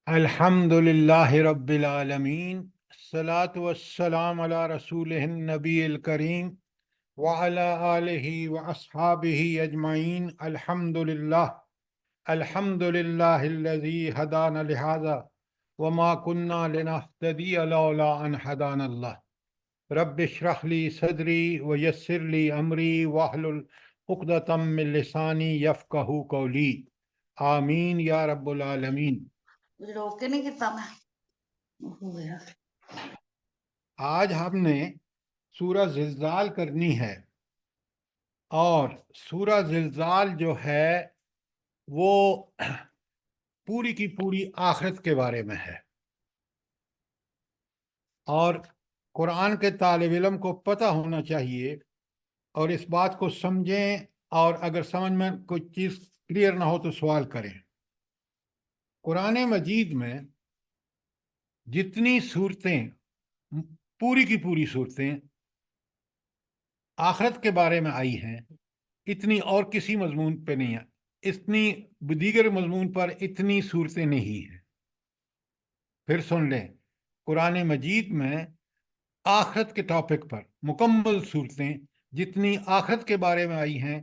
الحمد للہ رب العالمین، الصلاۃ والسلام علی رسول النبی الکریم وعلی آلہ واصحابہ اجمعین۔ الحمد للہ الذی ہدانا لہذا وما كنا لنہتدی لولا ان ہدانا اللہ۔ رب اشرح لی صدری ویسر لی امری واحلل عقدۃ من لسانی یفقہوا قولی، آمین یا رب العالمین۔ روک کے نہیں کیتا میں ہو گیا۔ آج ہم نے سورہ زلزال کرنی ہے، اور سورہ زلزال جو ہے وہ پوری کی پوری آخرت کے بارے میں ہے، اور قرآن کے طالب علم کو پتہ ہونا چاہیے اور اس بات کو سمجھیں، اور اگر سمجھ میں کوئی چیز کلیئر نہ ہو تو سوال کریں۔ قرآن مجید میں جتنی صورتیں، پوری کی پوری صورتیں آخرت کے بارے میں آئی ہیں، اتنی اور کسی مضمون پہ نہیں ہے، اتنی دیگر مضمون پر اتنی صورتیں نہیں ہیں۔ پھر سن لیں، قرآن مجید میں آخرت کے ٹاپک پر مکمل صورتیں جتنی آخرت کے بارے میں آئی ہیں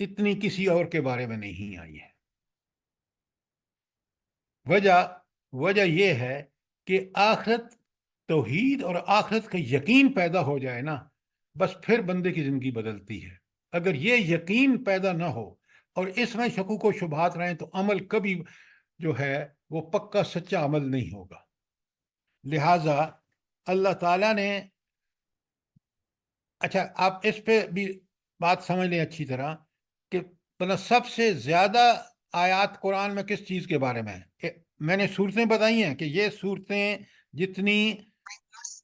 اتنی کسی اور کے بارے میں نہیں آئی ہیں۔ وجہ یہ ہے کہ آخرت، توحید اور آخرت کا یقین پیدا ہو جائے نا، بس پھر بندے کی زندگی بدلتی ہے۔ اگر یہ یقین پیدا نہ ہو اور اس میں شکوک و شبہات رہیں تو عمل کبھی جو ہے وہ پکا سچا عمل نہیں ہوگا۔ لہٰذا اللہ تعالیٰ نے، اچھا آپ اس پہ بھی بات سمجھ لیں اچھی طرح کہ سب سے زیادہ آیات قرآن میں کس چیز کے بارے میں ہے؟ میں نے صورتیں بتائی ہیں کہ یہ صورتیں جتنی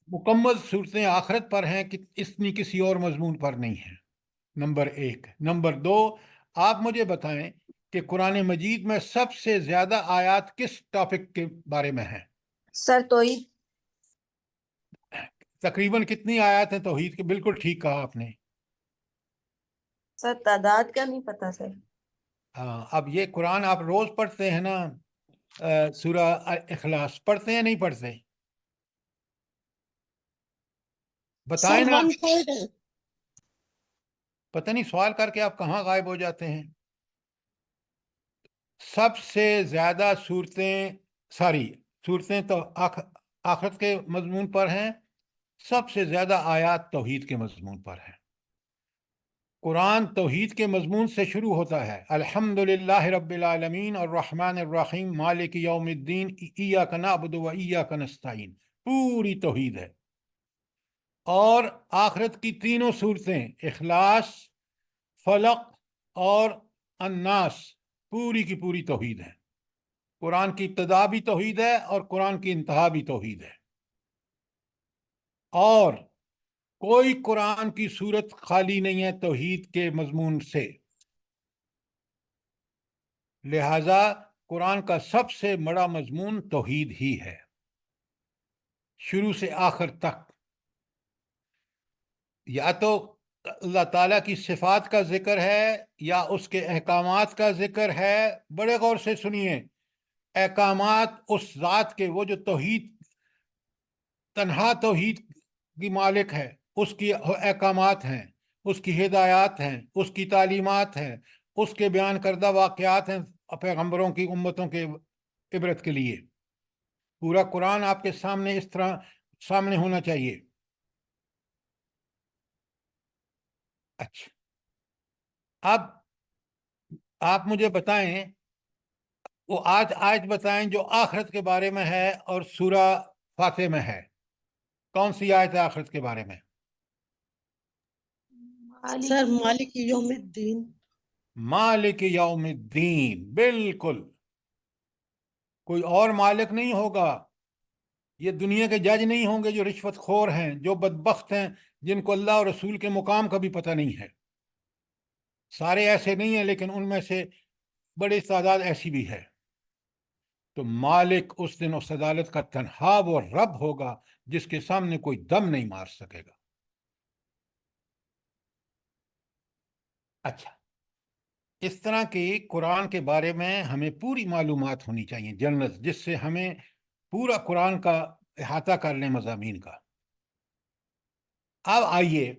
مکمل صورتیں آخرت پر ہیں کہ اتنی کسی اور مضمون پر نہیں ہیں، نمبر ایک۔ نمبر دو، آپ مجھے بتائیں کہ قرآن مجید میں سب سے زیادہ آیات کس ٹاپک کے بارے میں ہیں؟ سر توحید۔ تقریباً کتنی آیات ہیں توحید کے؟ بالکل ٹھیک کہا آپ نے۔ سر تعداد کا نہیں پتا سر۔ ہاں، اب یہ قرآن آپ روز پڑھتے ہیں نا، سورہ اخلاص پڑھتے ہیں نہیں پڑھتے؟ بتائیں نا، پتہ نہیں سوال کر کے آپ کہاں غائب ہو جاتے ہیں۔ سب سے زیادہ صورتیں تو آخرت کے مضمون پر ہیں، سب سے زیادہ آیات توحید کے مضمون پر ہیں۔ قرآن توحید کے مضمون سے شروع ہوتا ہے، الحمدللہ رب العالمین الرحمن الرحیم مالک یوم الدین ایاک نعبد و ایاک نستعین، پوری توحید ہے۔ اور آخرت کی تینوں صورتیں، اخلاص، فلق اور الناس، پوری کی پوری توحید ہے۔ قرآن کی ابتدا بھی توحید ہے اور قرآن کی انتہا بھی توحید ہے، اور کوئی قرآن کی صورت خالی نہیں ہے توحید کے مضمون سے۔ لہذا قرآن کا سب سے بڑا مضمون توحید ہی ہے، شروع سے آخر تک۔ یا تو اللہ تعالیٰ کی صفات کا ذکر ہے یا اس کے احکامات کا ذکر ہے۔ بڑے غور سے سنیے، احکامات اس ذات کے، وہ جو توحید، تنہا توحید کی مالک ہے، اس کی احکامات ہیں، اس کی ہدایات ہیں، اس کی تعلیمات ہیں، اس کے بیان کردہ واقعات ہیں پیغمبروں کی امتوں کے عبرت کے لیے۔ پورا قرآن آپ کے سامنے اس طرح سامنے ہونا چاہیے۔ اچھا، اب آپ مجھے بتائیں، وہ آج بتائیں جو آخرت کے بارے میں ہے اور سورہ فاتح میں ہے، کون سی آیت ہے آخرت کے بارے میں؟ سر مالک یوم الدین۔ مالک یوم الدین، بالکل، کوئی اور مالک نہیں ہوگا۔ یہ دنیا کے جج نہیں ہوں گے جو رشوت خور ہیں، جو بدبخت ہیں، جن کو اللہ اور رسول کے مقام کا بھی پتہ نہیں ہے۔ سارے ایسے نہیں ہیں، لیکن ان میں سے بڑی تعداد ایسی بھی ہے۔ تو مالک اس دن اس عدالت کا تنہا وہ رب ہوگا جس کے سامنے کوئی دم نہیں مار سکے گا۔ اچھا، اس طرح کی قرآن کے بارے میں ہمیں پوری معلومات ہونی چاہیے جنرل، جس سے ہمیں پورا قرآن کا احاطہ کر لیں مضامین کا۔ اب آئیے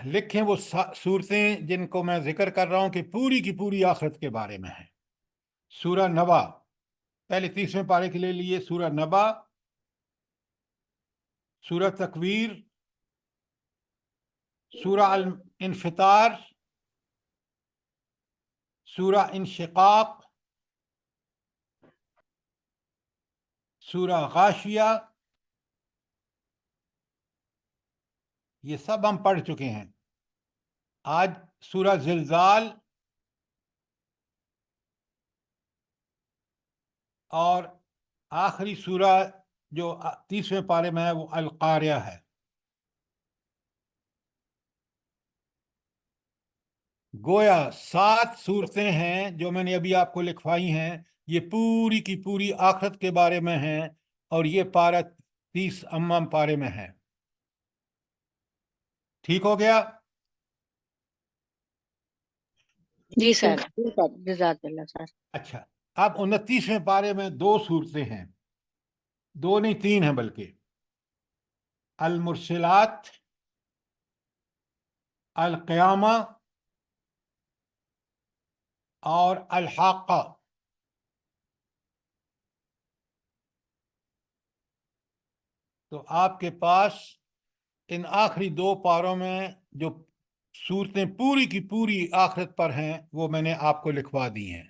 لکھیں وہ صورتیں جن کو میں ذکر کر رہا ہوں کہ پوری کی پوری آخرت کے بارے میں ہیں۔ سورہ نبا، پہلے 30ویں پارے کے لیے سورہ نبا، سورہ تکویر، سورہ الانفطار، سورہ انشقاق، سورہ غاشیہ، یہ سب ہم پڑھ چکے ہیں۔ آج سورہ زلزال اور آخری سورہ جو 30ویں پارے میں ہے وہ القاریہ ہے۔ گویا 7 صورتیں ہیں جو میں نے ابھی آپ کو لکھوائی ہیں، یہ پوری کی پوری آخرت کے بارے میں ہیں، اور یہ پارہ 30 پارے میں ہے۔ ٹھیک ہو گیا؟ جی سر، جزاک اللہ سر۔ اچھا، اب 29ویں پارے میں 2 صورتیں ہیں، 2 نہیں 3 ہیں بلکہ، المرسلات، القیامہ اور الحاقہ۔ تو آپ کے پاس ان آخری 2 پاروں میں جو صورتیں پوری کی پوری آخرت پر ہیں وہ میں نے آپ کو لکھوا دی ہیں۔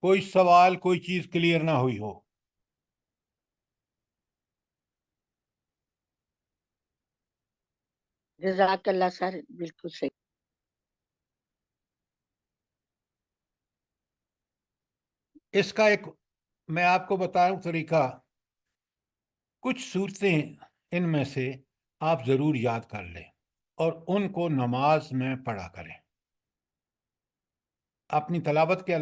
کوئی سوال، کوئی چیز کلیئر نہ ہوئی ہو؟ جزاک اللہ سر، بالکل صحیح۔ اس کا ایک میں آپ کو بتاؤں طریقہ، کچھ صورتیں ان میں سے آپ ضرور یاد کر لیں اور ان کو نماز میں پڑھا کریں۔ اپنی تلاوت کے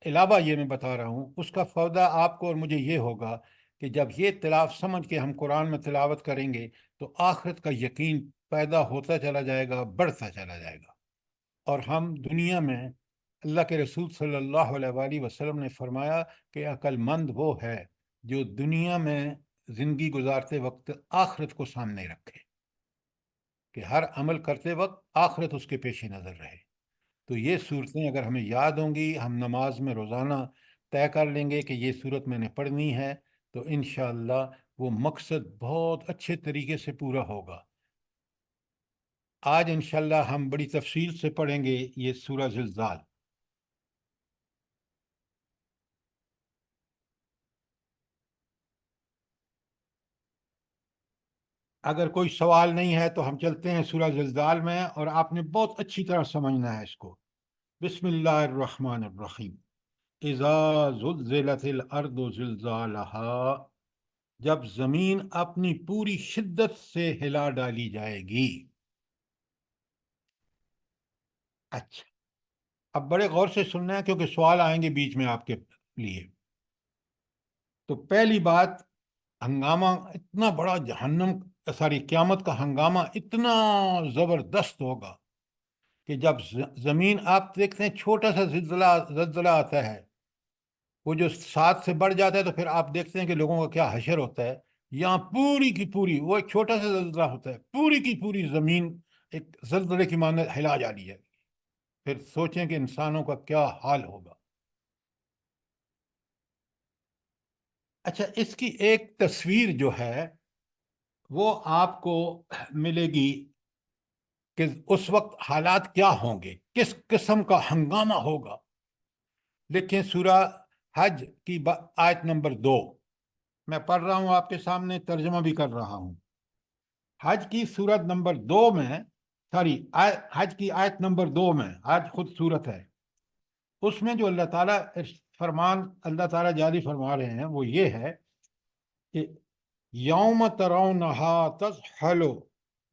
علاوہ یہ میں بتا رہا ہوں، اس کا فائدہ آپ کو اور مجھے یہ ہوگا کہ جب یہ تلاوت سمجھ کے ہم قرآن میں تلاوت کریں گے تو آخرت کا یقین پیدا ہوتا چلا جائے گا، بڑھتا چلا جائے گا، اور ہم دنیا میں، اللہ کے رسول صلی اللہ علیہ وآلہ وسلم نے فرمایا کہ عقل مند وہ ہے جو دنیا میں زندگی گزارتے وقت آخرت کو سامنے رکھے، کہ ہر عمل کرتے وقت آخرت اس کے پیش نظر رہے۔ تو یہ صورتیں اگر ہمیں یاد ہوں گی، ہم نماز میں روزانہ طے کر لیں گے کہ یہ صورت میں نے پڑھنی ہے، تو انشاءاللہ وہ مقصد بہت اچھے طریقے سے پورا ہوگا۔ آج انشاءاللہ ہم بڑی تفصیل سے پڑھیں گے یہ سورہ زلزال۔ اگر کوئی سوال نہیں ہے تو ہم چلتے ہیں سورہ زلزال میں، اور آپ نے بہت اچھی طرح سمجھنا ہے اس کو۔ بسم اللہ الرحمن الرحیم۔ اذا زلزلت الارض زلزالها، جب زمین اپنی پوری شدت سے ہلا ڈالی جائے گی۔ اچھا، اب بڑے غور سے سننا ہے کیونکہ سوال آئیں گے بیچ میں آپ کے لیے۔ تو پہلی بات، ہنگامہ اتنا بڑا، جہنم قیامت کا ہنگامہ اتنا زبردست ہوگا کہ جب زمین، آپ دیکھتے ہیں چھوٹا سا زلزلہ آتا ہے، وہ جو 7 سے بڑھ جاتا ہے تو پھر آپ دیکھتے ہیں کہ لوگوں کا کیا حشر ہوتا ہے۔ یہاں پوری کی پوری، وہ ایک چھوٹا سا زلزلہ ہوتا ہے، پوری کی پوری زمین ایک زلزلے کی مانند ہلا جاتی ہے۔ پھر سوچیں کہ انسانوں کا کیا حال ہوگا۔ اچھا، اس کی ایک تصویر جو ہے وہ آپ کو ملے گی کہ اس وقت حالات کیا ہوں گے، کس قسم کا ہنگامہ ہوگا۔ دیکھیں سورہ حج کی آیت نمبر 2 میں پڑھ رہا ہوں آپ کے سامنے، ترجمہ بھی کر رہا ہوں۔ حج کی سورت نمبر 2 میں، حج کی آیت نمبر 2 میں، حج خود سورت ہے، اس میں جو اللہ تعالیٰ اللہ تعالیٰ جاری فرما رہے ہیں وہ یہ ہے کہ یوم ترونہا تذہل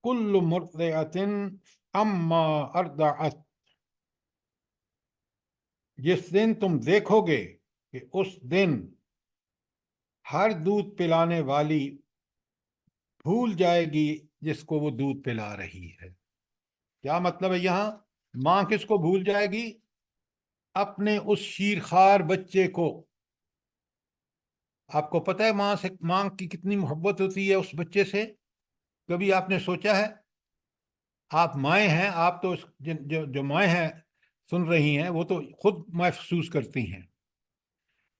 کل مرضعۃ عما ارضعت، جس دن تم دیکھو گے کہ اس دن ہر دودھ پلانے والی بھول جائے گی جس کو وہ دودھ پلا رہی ہے۔ کیا مطلب ہے یہاں ماں کس کو بھول جائے گی؟ اپنے اس شیرخوار بچے کو۔ آپ کو پتہ ہے ماں کی کتنی محبت ہوتی ہے اس بچے سے؟ کبھی آپ نے سوچا ہے؟ آپ مائیں ہیں، آپ تو جو مائیں ہیں سن رہی ہیں، وہ تو خود محسوس کرتی ہیں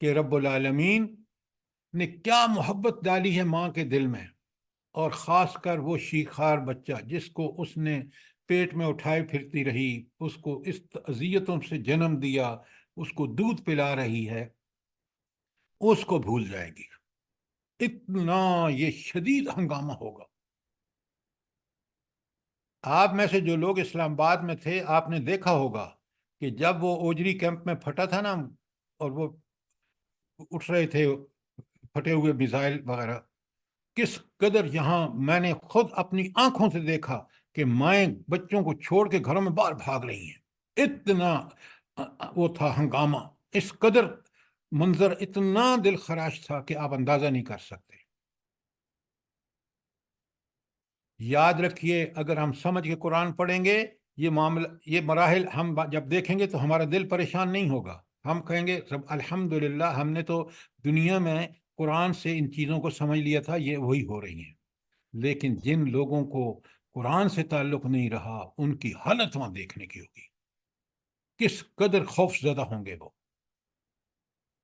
کہ رب العالمین نے کیا محبت ڈالی ہے ماں کے دل میں، اور خاص کر وہ شیخار بچہ جس کو اس نے پیٹ میں اٹھائے پھرتی رہی، اس کو اس اذیتوں سے جنم دیا، اس کو دودھ پلا رہی ہے، اس کو بھول جائے گی۔ اتنا یہ شدید ہنگامہ ہوگا۔ آپ میں سے جو لوگ اسلام آباد میں تھے، آپ نے دیکھا ہوگا کہ جب وہ اوجری کیمپ میں پھٹا تھا نا، اور وہ اٹھ رہے تھے پھٹے ہوئے میزائل وغیرہ، کس قدر یہاں میں نے خود اپنی آنکھوں سے دیکھا کہ مائیں بچوں کو چھوڑ کے گھروں میں باہر بھاگ رہی ہیں۔ اتنا وہ تھا ہنگامہ، اس قدر منظر اتنا دل خراش تھا کہ آپ اندازہ نہیں کر سکتے۔ یاد رکھیے، اگر ہم سمجھ کے قرآن پڑھیں گے، یہ معاملہ، یہ مراحل ہم جب دیکھیں گے تو ہمارا دل پریشان نہیں ہوگا۔ ہم کہیں گے الحمدللہ، ہم نے تو دنیا میں قرآن سے ان چیزوں کو سمجھ لیا تھا، یہ وہی ہو رہی ہیں۔ لیکن جن لوگوں کو قرآن سے تعلق نہیں رہا، ان کی حالت وہاں دیکھنے کی ہوگی، کس قدر خوف زدہ ہوں گے وہ۔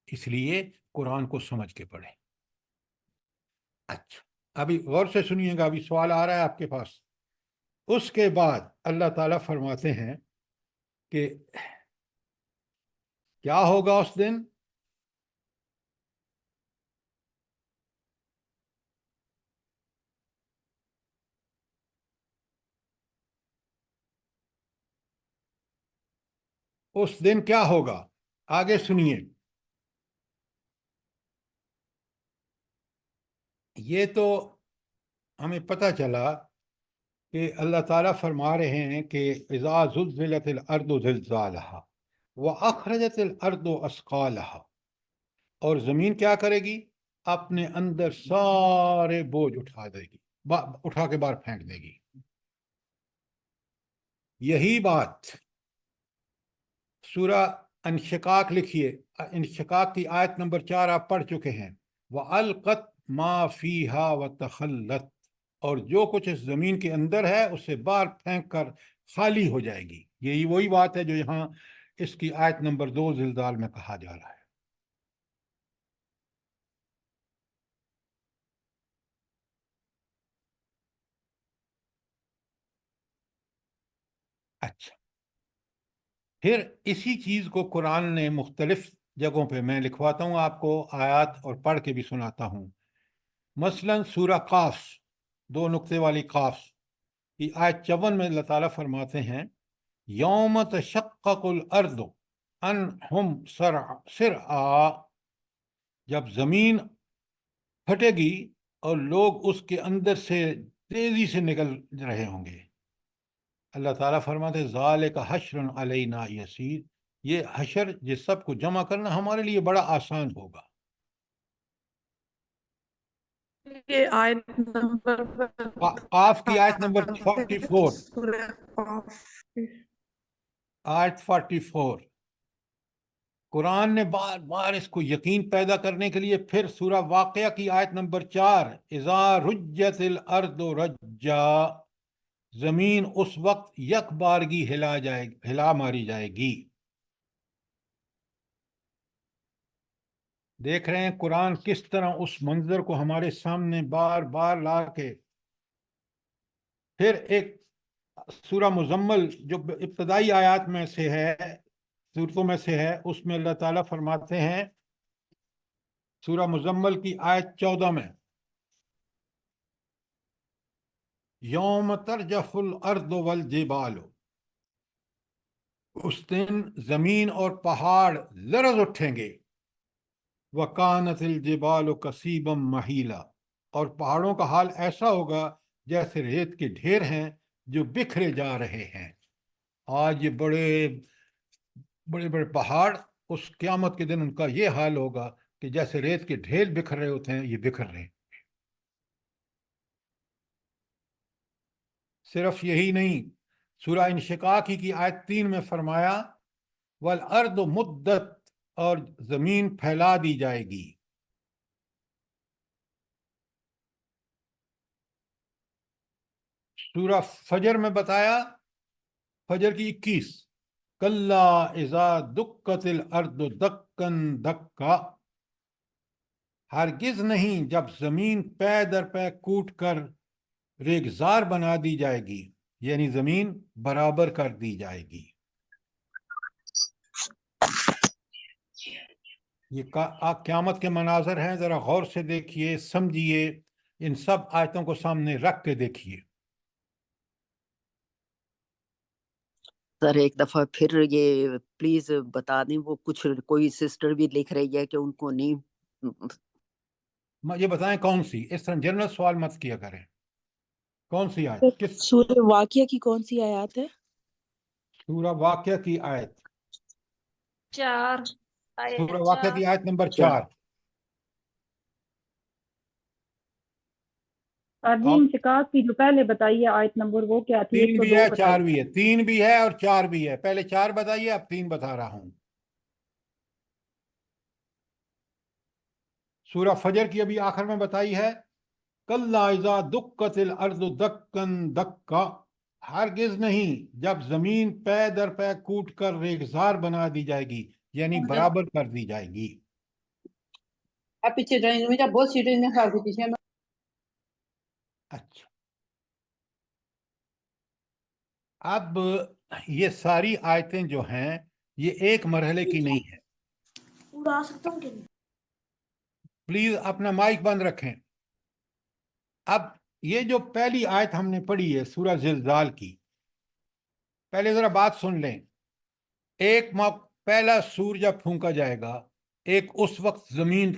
اس لیے قرآن کو سمجھ کے پڑھیں۔ اچھا، ابھی غور سے سنیے گا، ابھی سوال آ رہا ہے آپ کے پاس۔ اس کے بعد اللہ تعالیٰ فرماتے ہیں کہ کیا ہوگا اس دن؟ اس دن کیا ہوگا؟ آگے سنیے۔ یہ تو ہمیں پتہ چلا کہ اللہ تعالیٰ فرما رہے ہیں کہ اذا زلزلت الارض زلزالها واخرجت الارض اثقالها، اور زمین کیا کرے گی؟ اپنے اندر سارے بوجھ اٹھا دے گی، اٹھا کے باہر پھینک دے گی۔ یہی بات سورہ انشقاق لکھیے، انشقاق کی آیت نمبر 4 آپ پڑھ چکے ہیں۔ وَأَلْقَتْ مَا فِيهَا وَتَخَلَّتْ، اور جو کچھ اس زمین کے اندر ہے اسے باہر پھینک کر خالی ہو جائے گی۔ یہی وہی بات ہے جو یہاں اس کی آیت نمبر 2 زلزال میں کہا جا رہا ہے۔ اچھا، پھر اسی چیز کو قرآن نے مختلف جگہوں پہ، میں لکھواتا ہوں آپ کو آیات اور پڑھ کے بھی سناتا ہوں۔ مثلا سورہ قاف، 2 نقطے والی قاف کی آیت 54 میں اللہ تعالیٰ فرماتے ہیں یوم تشقق الارض عنہم سرعا، جب زمین پھٹے گی اور لوگ اس کے اندر سے تیزی سے نکل رہے ہوں گے۔ اللہ تعالیٰ فرماتے ذالک حشر علینا یسیر، یہ حشر، یہ سب کو جمع کرنا ہمارے لیے بڑا آسان ہوگا۔ یہ آیت نمبر قاف کی آیت نمبر 44، سورہ قاف۔ آیت 44۔ قرآن نے بار بار اس کو یقین پیدا کرنے کے لیے پھر سورہ واقعہ کی آیت نمبر 4، اذا رجت الارض رجا، زمین اس وقت یک بارگی ہلا ماری جائے گی۔ دیکھ رہے ہیں قرآن کس طرح اس منظر کو ہمارے سامنے بار بار لا کے۔ پھر ایک سورہ مزمل جو ابتدائی آیات میں سے ہے، صورتوں میں سے ہے، اس میں اللہ تعالیٰ فرماتے ہیں سورہ مزمل کی آیت 14 میں یوم ترجف الارض والجبال، اس دن زمین اور پہاڑ لرز اٹھیں گے۔ وَكَانَتِ الْجِبَالُ كَثِيبًا مَحِيلًا، اور پہاڑوں کا حال ایسا ہوگا جیسے ریت کے ڈھیر ہیں جو بکھرے جا رہے ہیں۔ آج یہ بڑے بڑے بڑے پہاڑ، اس قیامت کے دن ان کا یہ حال ہوگا کہ جیسے ریت کے ڈھیر بکھر رہے ہوتے ہیں، یہ بکھر رہے ہیں۔ صرف یہی نہیں، سورہ انشقاق کی آیت 3 میں فرمایا والارض مدت، اور زمین پھیلا دی جائے گی۔ سورہ فجر میں بتایا، فجر کی 21 کلا اذا دکت الارض دکن دکا، ہرگز نہیں جب زمین پے در پے کوٹ کر ریگزار بنا دی جائے گی، یعنی زمین برابر کر دی جائے گی۔ یہ قیامت کے مناظر ہیں، ذرا غور سے دیکھیے، سمجھیے، ان سب آیتوں کو سامنے رکھ کے دیکھیے۔ سر ایک دفعہ پھر یہ پلیز بتا دیں، وہ کچھ کوئی سسٹر بھی لکھ رہی ہے کہ ان کو نہیں، یہ بتائیں کون سی، اس طرح جنرل سوال مت کیا کریں، کون سی آیت، کس سورہ واقعہ کی کون سی آیات ہے؟ سورہ واقعہ کی آیت، 4 سورہ واقعہ کی آیت نمبر 4۔ جی انشقاق کی جو پہلے بتائیے آیت نمبر وہ کیا تھی؟ 3 بھی ہے 4 بھی ہے، 3 بھی ہے اور 4 بھی ہے، پہلے 4 بتائیے، اب 3 بتا رہا ہوں۔ سورہ فجر کی ابھی آخر میں بتائی ہے کلا اذا دکت الارض دکن دکا، ہرگز نہیں جب زمین پے در پے کوٹ کر ریگزار بنا دی جائے گی، یعنی برابر کر دی جائے گی۔ اچھا، اب یہ ساری آیتیں جو ہیں یہ ایک مرحلے کی نہیں ہے۔ اڑا سکتا ہوں کہ نہیں؟ پلیز اپنا مائک بند رکھیں۔ اب یہ جو پہلی آیت ہم نے پڑھی ہے سورہ زلزال کی، پہلے ذرا بات سن لیں۔ پہلا سور جب پھونکا جائے گا، ایک اس وقت زمین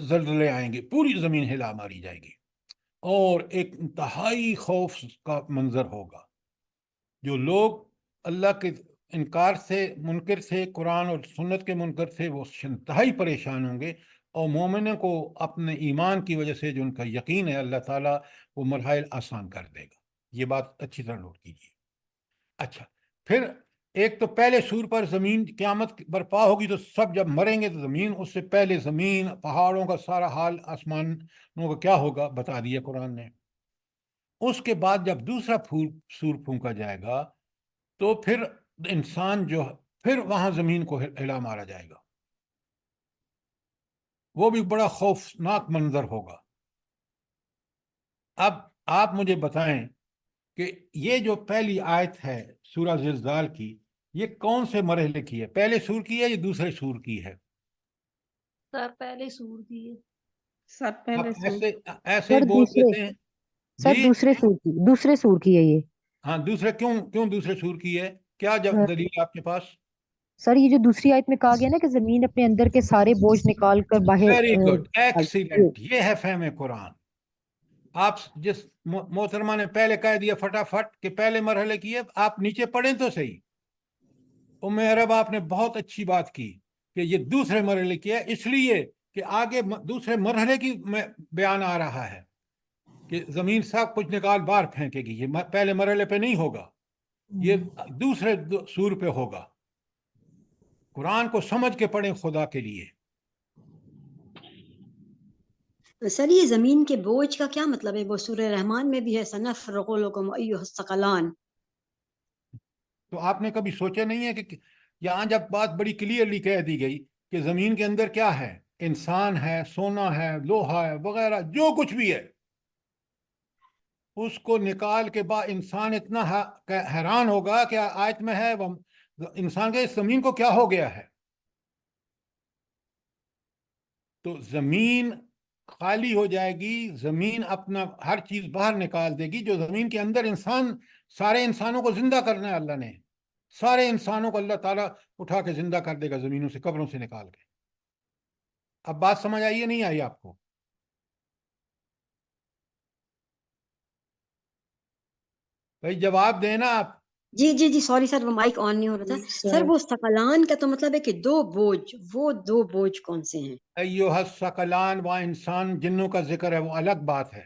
زلزلے آئیں گے، پوری زمین ہلا ماری جائے گی، اور ایک انتہائی خوف کا منظر ہوگا۔ جو لوگ اللہ کے انکار سے منکر تھے، قرآن اور سنت کے منکر تھے، وہ انتہائی پریشان ہوں گے، اور مومنوں کو اپنے ایمان کی وجہ سے جو ان کا یقین ہے اللہ تعالیٰ وہ مراحل آسان کر دے گا۔ یہ بات اچھی طرح نوٹ کیجیے۔ اچھا، پھر ایک تو پہلے سور پر زمین قیامت برپا ہوگی، تو سب جب مریں گے تو زمین، اس سے پہلے زمین، پہاڑوں کا سارا حال، آسمانوں کا کیا ہوگا بتا دیا قرآن نے۔ اس کے بعد جب دوسرا سور پھونکا جائے گا تو پھر انسان جو پھر وہاں زمین کو ہلا مارا جائے گا، وہ بھی بڑا خوفناک منظر ہوگا۔ اب آپ مجھے بتائیں کہ یہ جو پہلی آیت ہے سورہ زلزال کی، یہ کون سے مرحلے کی ہے؟ پہلے سور کی ہے یا دوسرے سور کی ہے؟ سر پہلے سور کی ہے۔ سر پہلے آپ ایسے ہی بول دیتے ہیں سر جی۔ دوسرے سور کی ہے یہ۔ ہاں، دوسرے کیوں دوسرے سور کی ہے؟ کیا دلیل آپ کے پاس؟ سر یہ جو دوسری آیت میں کہا گیا نا کہ زمین اپنے اندر کے سارے بوجھ نکال کر باہر، ویری گڈ، ایکسیلنٹ، یہ ہے فہم قرآن۔ آپ جس محترمہ نے پہلے کہہ دیا فٹافٹ کہ پہلے مرحلے کی ہے، آپ نیچے پڑھیں تو صحیح۔ ام عرب آپ نے بہت اچھی بات کی کہ یہ دوسرے مرحلے کی ہے، اس لیے کہ آگے دوسرے مرحلے کی بیان آ رہا ہے کہ زمین سب کچھ نکال باہر پھینکے گی۔ یہ پہلے مرحلے پہ نہیں ہوگا، یہ دوسرے سور پہ ہوگا۔ قرآن کو سمجھ کے پڑھیں خدا کے لیے۔ سر یہ زمین کے بوجھ کا کیا مطلب ہے؟ وہ سورہ رحمان میں بھی ہے سنفرغ لکم ایھا الثقلان۔ تو آپ نے کبھی سوچا نہیں ہے کہ یہاں جب بات بڑی کلیئرلی کہہ دی گئی کہ زمین کے اندر کیا ہے، انسان ہے، سونا ہے، لوہا ہے، وغیرہ جو کچھ بھی ہے، اس کو نکال کے بعد انسان اتنا حیران ہوگا کہ آیت میں ہے انسان کے اس زمین کو کیا ہو گیا ہے۔ تو زمین خالی ہو جائے گی، زمین اپنا ہر چیز باہر نکال دے گی۔ جو زمین کے اندر سارے انسانوں کو زندہ کرنا ہے اللہ نے، سارے انسانوں کو اللہ تعالیٰ اٹھا کے زندہ کر دے گا زمینوں سے، قبروں سے نکال کے۔ اب بات سمجھ آئی نہیں آئی آپ کو؟ بھائی جواب دینا آپ۔ جی سوری سر، وہ مائک آن نہیں ہو رہا تھا۔ سر وہ ثقلان کا تو مطلب ہے کہ دو بوجھ، وہ دو بوجھ کون سے ہیں؟ ایھا الثقلان، وہ انسان جنوں کا ذکر ہے، وہ الگ بات ہے۔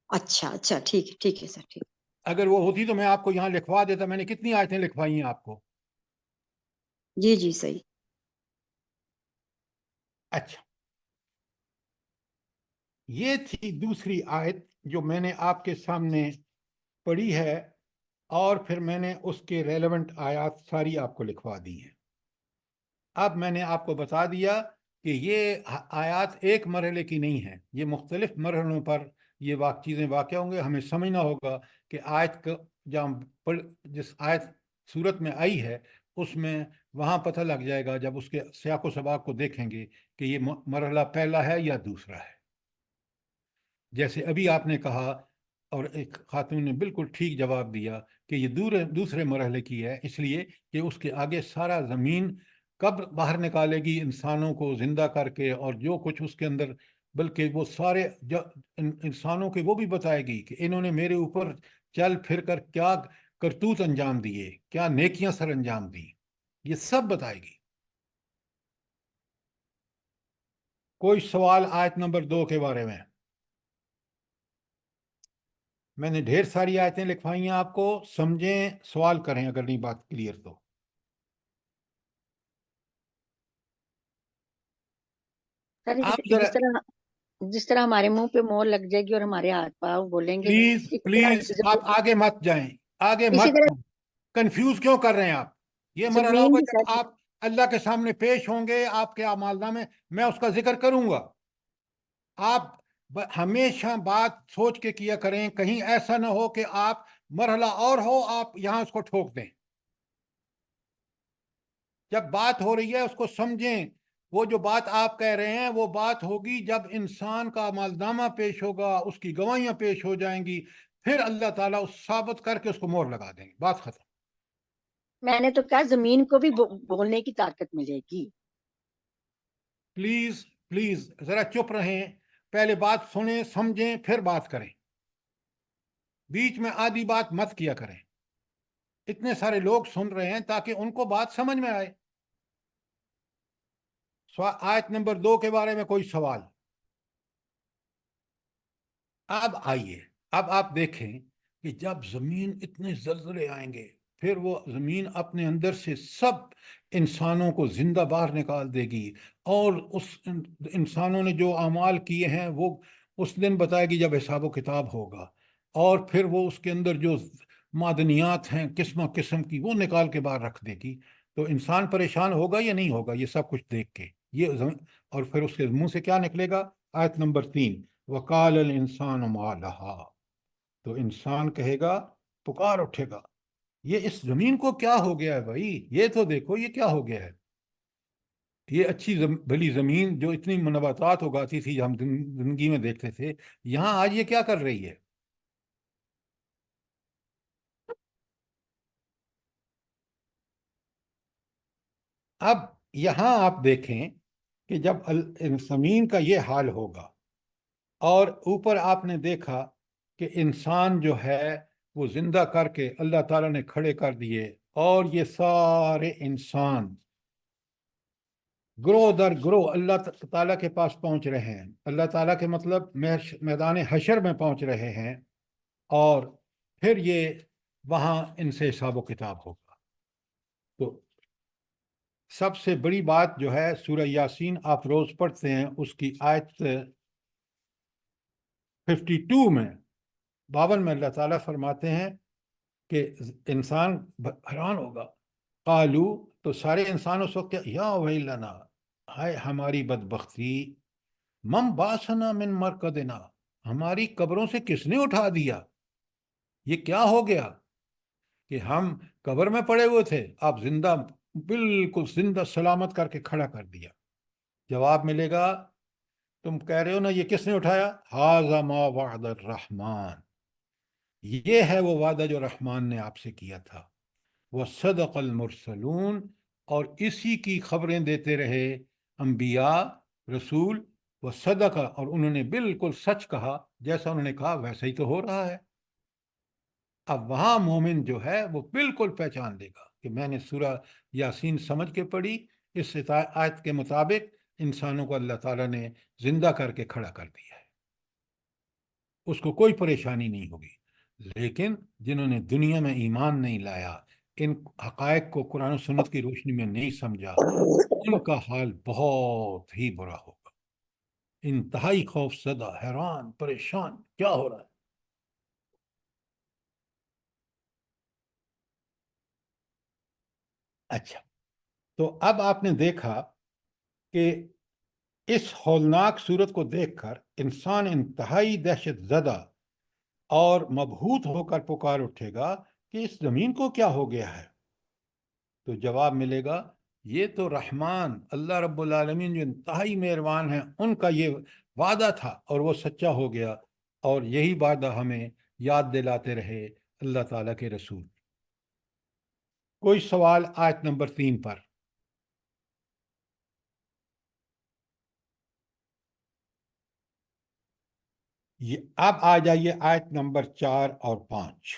اچھا ٹھیک ہے سر، ٹھیک۔ اگر وہ ہوتی تو میں آپ کو یہاں لکھوا دیتا. میں نے کتنی آیتیں لکھوائی ہیں آپ کو. جی جی صحیح. اچھا, یہ تھی دوسری آیت جو میں نے آپ کے سامنے پڑھی ہے, اور پھر میں نے اس کے ریلیونٹ آیات ساری آپ کو لکھوا دی ہیں. اب میں نے آپ کو بتا دیا کہ یہ آیات ایک مرحلے کی نہیں ہیں, یہ مختلف مرحلوں پر یہ چیزیں واقع ہوں گے. ہمیں سمجھنا ہوگا کہ آیت جس آیت صورت میں آئی ہے اس میں وہاں پتہ لگ جائے گا جب اس کے سیاق و سباق کو دیکھیں گے کہ یہ مرحلہ پہلا ہے یا دوسرا ہے. جیسے ابھی آپ نے کہا, اور ایک خاتون نے بالکل ٹھیک جواب دیا کہ یہ دوسرے مرحلے کی ہے, اس لیے کہ اس کے آگے سارا زمین کب باہر نکالے گی انسانوں کو زندہ کر کے, اور جو کچھ اس کے اندر, بلکہ وہ سارے انسانوں کے وہ بھی بتائے گی کہ انہوں نے میرے اوپر چل پھر کر کیا کرتوت انجام دیے, کیا نیکیاں سر انجام دی, یہ سب بتائے گی. کوئی سوال آیت نمبر 2 کے بارے میں؟ میں نے ڈھیر ساری آیتیں لکھوائی ہیں آپ کو, سمجھیں, سوال کریں اگر نہیں بات کلیئر تو. سر آپ ذرا جس طرح ہمارے منہ پہ مور لگ جائے گی اور ہمارے ہاتھ پاؤ بولیں گے, پلیز اسی طرح پلیز آپ آگے مت جائیں, آگے اسی مت طرح کنفیوز کیوں کر رہے ہیں آپ. یہ مرحلہ زمین ہوگا بھی جب سر آپ اللہ کے سامنے پیش ہوں گے, آپ کے اعمال نامے میں اس کا ذکر کروں گا. آپ ہمیشہ بات سوچ کے کیا کریں, کہیں ایسا نہ ہو کہ آپ مرحلہ اور ہو آپ یہاں اس کو ٹھوک دیں. جب بات ہو رہی ہے اس کو سمجھیں. وہ جو بات آپ کہہ رہے ہیں وہ بات ہوگی جب انسان کا اعمال نامہ پیش ہوگا, اس کی گواہیاں پیش ہو جائیں گی, پھر اللہ تعالیٰ اس ثابت کر کے اس کو مہر لگا دیں گے, بات ختم. میں نے تو کہا زمین کو بھی بولنے کی طاقت ملے گی. پلیز پلیز ذرا چپ رہیں, پہلے بات سنیں, سمجھیں, پھر بات کریں. بیچ میں آدھی بات مت کیا کریں. اتنے سارے لوگ سن رہے ہیں تاکہ ان کو بات سمجھ میں آئے. آیت نمبر 2 کے بارے میں کوئی سوال؟ اب آئیے, اب آپ دیکھیں کہ جب زمین اتنے زلزلے آئیں گے, پھر وہ زمین اپنے اندر سے سب انسانوں کو زندہ باہر نکال دے گی, اور اس انسانوں نے جو اعمال کیے ہیں وہ اس دن بتائے گی جب حساب و کتاب ہوگا. اور پھر وہ اس کے اندر جو معدنیات ہیں قسم قسم کی وہ نکال کے باہر رکھ دے گی. تو انسان پریشان ہوگا یا نہیں ہوگا یہ سب کچھ دیکھ کے؟ اور پھر اس کے منہ سے کیا نکلے گا؟ آیت نمبر 3, وقال الانسان ما لها, تو انسان کہے گا, پکار اٹھے گا, یہ اس زمین کو کیا ہو گیا ہے بھائی, یہ تو دیکھو یہ کیا ہو گیا ہے. یہ اچھی بھلی زمین جو اتنی نباتات اگاتی تھی, جو ہم زندگی میں دیکھتے تھے, یہاں آج یہ کیا کر رہی ہے. اب یہاں آپ دیکھیں کہ جب زمین کا یہ حال ہوگا, اور اوپر آپ نے دیکھا کہ انسان جو ہے وہ زندہ کر کے اللہ تعالیٰ نے کھڑے کر دیے, اور یہ سارے انسان گروہ در گروہ اللہ تعالیٰ کے پاس پہنچ رہے ہیں. اللہ تعالیٰ کے مطلب میدان حشر میں پہنچ رہے ہیں, اور پھر یہ وہاں ان سے حساب و کتاب ہوگا. تو سب سے بڑی بات جو ہے سورہ یاسین آپ روز پڑھتے ہیں, اس کی آیت 52 میں 52 میں اللہ تعالیٰ فرماتے ہیں کہ انسان حیران ہوگا. قالو, تو سارے انسان اس وقت, یا ویلنا, ہائے ہماری بدبختی, من باسنا من مرقدنا, ہماری قبروں سے کس نے اٹھا دیا, یہ کیا ہو گیا کہ ہم قبر میں پڑے ہوئے تھے, آپ زندہ, بالکل زندہ سلامت کر کے کھڑا کر دیا. جواب ملے گا, تم کہہ رہے ہو نا یہ کس نے اٹھایا, ھذا ما وعد الرحمن, یہ ہے وہ وعدہ جو رحمان نے آپ سے کیا تھا. وصدق المرسلون, اور اسی کی خبریں دیتے رہے انبیاء رسول. وصدق, اور انہوں نے بالکل سچ کہا, جیسا انہوں نے کہا ویسا ہی تو ہو رہا ہے. اب وہاں مومن جو ہے وہ بالکل پہچان لے گا کہ میں نے سورہ یاسین سمجھ کے پڑھی, اس آیت کے مطابق انسانوں کو اللہ تعالیٰ نے زندہ کر کے کھڑا کر دیا ہے, اس کو کوئی پریشانی نہیں ہوگی. لیکن جنہوں نے دنیا میں ایمان نہیں لایا، ان حقائق کو قرآن و سنت کی روشنی میں نہیں سمجھا، ان کا حال بہت ہی برا ہوگا، انتہائی خوف زدہ، حیران، پریشان، کیا ہو رہا ہے۔ اچھا، تو اب آپ نے دیکھا کہ اس ہولناک صورت کو دیکھ کر انسان انتہائی دہشت زدہ اور مبہوت ہو کر پکار اٹھے گا کہ اس زمین کو کیا ہو گیا ہے؟ تو جواب ملے گا، یہ تو رحمان اللہ رب العالمین جو انتہائی مہربان ہیں ان کا یہ وعدہ تھا اور وہ سچا ہو گیا، اور یہی وعدہ ہمیں یاد دلاتے رہے اللہ تعالیٰ کے رسول۔ کوئی سوال آیت نمبر 3 پر؟ اب آ جائیے آیت نمبر 4 اور 5۔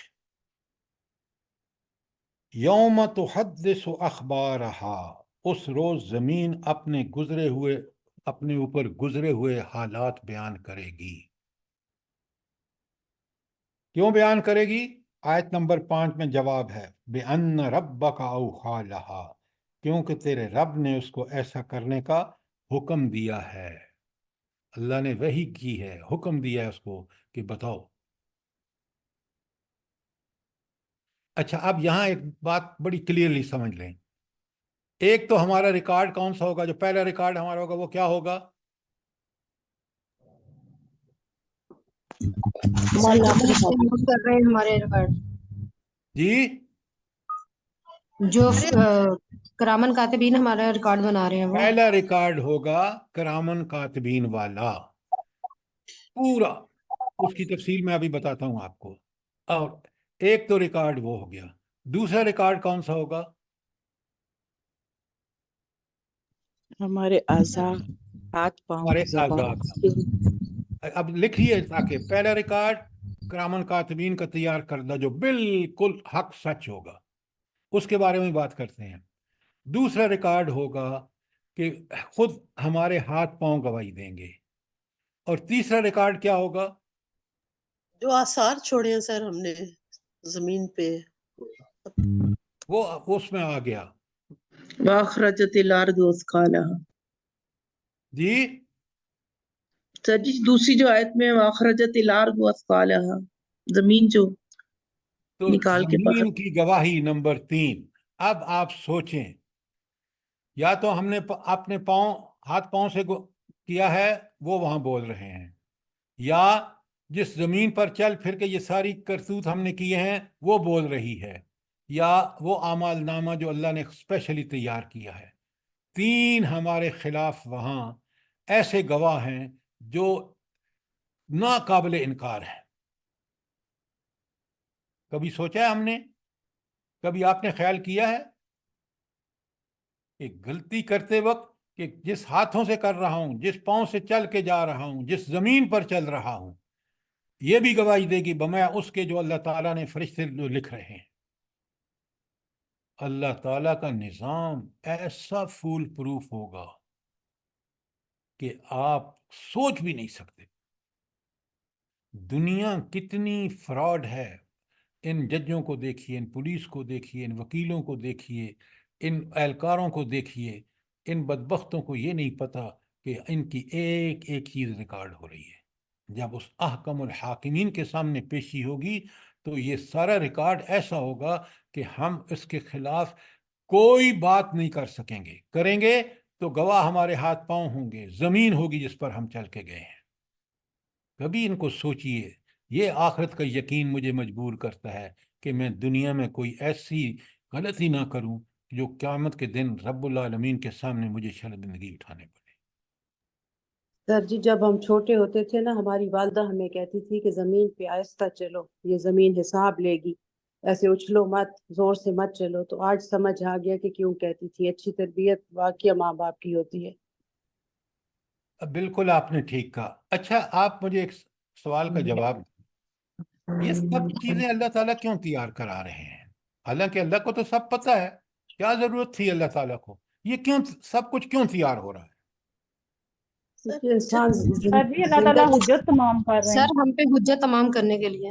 یوم تحدث اخبارہا، اس روز زمین اپنے اوپر گزرے ہوئے حالات بیان کرے گی۔ کیوں بیان کرے گی؟ آیت نمبر 5 میں جواب ہے، بِأَنَّ رَبَّكَ أَوْحَىٰ لَهَا، کیونکہ تیرے رب نے اس کو ایسا کرنے کا حکم دیا ہے۔ اللہ نے وحی کی ہے، حکم دیا ہے اس کو کہ بتاؤ۔ اچھا، اب یہاں ایک بات بڑی کلیئرلی سمجھ لیں۔ ایک تو ہمارا ریکارڈ کون سا ہوگا؟ جو پہلا ریکارڈ ہمارا ہوگا وہ کیا ہوگا؟ نوٹ کر رہے ہیں ہمارے ریکارڈ جی، جو کرامن کاتبین ہمارا ریکارڈ بنا رہے ہیں وہ پہلا ریکارڈ ہوگا کرامن کاتبین والا پورا، اس کی تفصیل میں ابھی بتاتا ہوں آپ کو۔ اور ایک تو ریکارڈ وہ ہو گیا، دوسرا ریکارڈ کون سا ہوگا؟ ہمارے اعضاء، ہاتھ پاؤں، ہمارے زبان۔ آزاد۔ اب لکھیے تاکہ پہلا ریکارڈ کرامن کاتبین کا تیار کردہ جو بالکل حق سچ ہوگا، اس کے بارے میں بات کرتے ہیں۔ دوسرا ریکارڈ ہوگا کہ خود ہمارے ہاتھ پاؤں گواہی دیں گے۔ اور تیسرا ریکارڈ کیا ہوگا؟ جو آثار چھوڑے ہیں سر ہم نے زمین پہ، وہ اس میں آ گیا۔ وَأَخْرَجَتِ الْأَرْضُ أَثْقَالَهَا، جی، سر جی دوسری جو آیت میں وَأَخْرَجَتِ الْأَرْضُ أَثْقَالَهَا، زمین جو تو نکال کے باہر۔ زمین کی گواہی نمبر 3۔ اب آپ سوچیں، یا تو ہم نے اپنے ہاتھ پاؤں سے کیا ہے، وہ وہاں بول رہے ہیں، یا جس زمین پر چل پھر کے یہ ساری کرتوت ہم نے کیے ہیں وہ بول رہی ہے، یا وہ اعمال نامہ جو اللہ نے اسپیشلی تیار کیا ہے۔ 3 ہمارے خلاف وہاں ایسے گواہ ہیں جو ناقابل انکار ہیں۔ کبھی سوچا ہے ہم نے؟ کبھی آپ نے خیال کیا ہے کہ غلطی کرتے وقت کہ جس ہاتھوں سے کر رہا ہوں، جس پاؤں سے چل کے جا رہا ہوں، جس زمین پر چل رہا ہوں، یہ بھی گواہی دے گی بما اس کے جو اللہ تعالیٰ نے فرشتے جو لکھ رہے ہیں۔ اللہ تعالیٰ کا نظام ایسا فول پروف ہوگا کہ آپ سوچ بھی نہیں سکتے۔ دنیا کتنی فراڈ ہے، ان ججوں کو دیکھیے، ان پولیس کو دیکھیے، ان وکیلوں کو دیکھیے، ان اہلکاروں کو دیکھیے، ان بدبختوں کو یہ نہیں پتا کہ ان کی ایک ایک چیز ریکارڈ ہو رہی ہے۔ جب اس احکم الحاکمین کے سامنے پیشی ہوگی تو یہ سارا ریکارڈ ایسا ہوگا کہ ہم اس کے خلاف کوئی بات نہیں کر سکیں گے، کریں گے تو گواہ ہمارے ہاتھ پاؤں ہوں گے، زمین ہوگی جس پر ہم چل کے گئے ہیں۔ کبھی ان کو سوچئے، یہ آخرت کا یقین مجھے مجبور کرتا ہے کہ میں دنیا میں کوئی ایسی غلطی نہ کروں جو قیامت کے دن رب العالمین کے سامنے مجھے شرمندگی اٹھانے پڑے۔ سر جی جب ہم چھوٹے ہوتے تھے نا، ہماری والدہ ہمیں کہتی تھی کہ زمین پہ آہستہ چلو، یہ زمین حساب لے گی، ایسے اچھلو مت، زور سے مت چلو۔ تو آج سمجھ آ گیا کہ کیوں کہتی تھی۔ اچھی تربیت واقعی ماں باپ کی ہوتی ہے۔ بالکل آپ نے ٹھیک کہا۔ اچھا، آپ مجھے ایک سوال کا جواب دیں، یہ سب چیزیں اللہ تعالیٰ کیوں تیار کرا رہے ہیں؟ حالانکہ اللہ کو تو سب پتہ ہے، کیا ضرورت تھی اللہ تعالیٰ کو؟ یہ کیوں سب کچھ کیوں تیار ہو رہا ہے؟ انسان سر جی اللہ تعالیٰ حجت تمام کر رہے ہیں۔ سر ہم پہ حجت تمام کرنے کے لیے